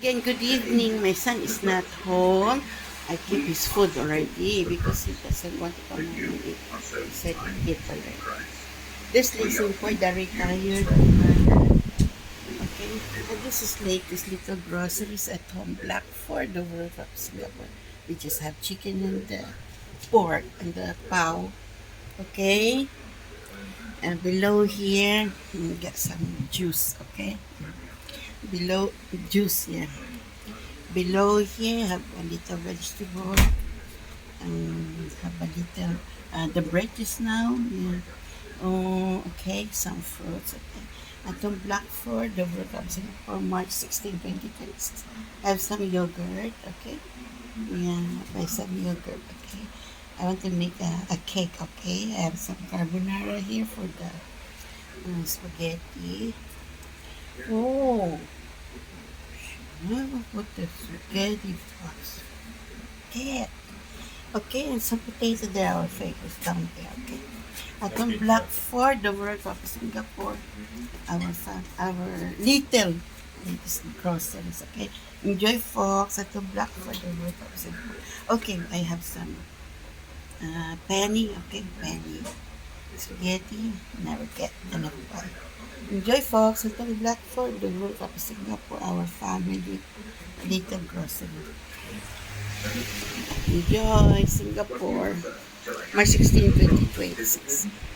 Again, good evening. My son is not home. I keep his food already because he doesn't want to come home and eat. He said eat already. This lesson for the retired mother. Okay, and this is latest little groceries at home. Black for the world of Singapore. We just have chicken and the pork and the pao. Okay, and below here, get some juice. Okay, below juice here. Below here, have a little vegetable have a little, the bread is now, yeah. Oh, okay, some fruits, okay. Atong Blackford, the World Cup Singapore, March 16, 2026. Have some yogurt, okay? Yeah, buy some yogurt, okay? I want to make a cake, okay? I have some carbonara here for the spaghetti. Oh, what the spaghetti sauce? Okay, okay, and some potato there, our favorites down there, okay? Atong Black for the World of Singapore, our little latest groceries, okay? Enjoy folks atong Black for the World of Singapore. Okay, I have some penny, okay, penny. Spaghetti, never get enough buy. Enjoy folks atong Black for the World of Singapore, our family little grocery. Enjoy Singapore, March 16, 2026.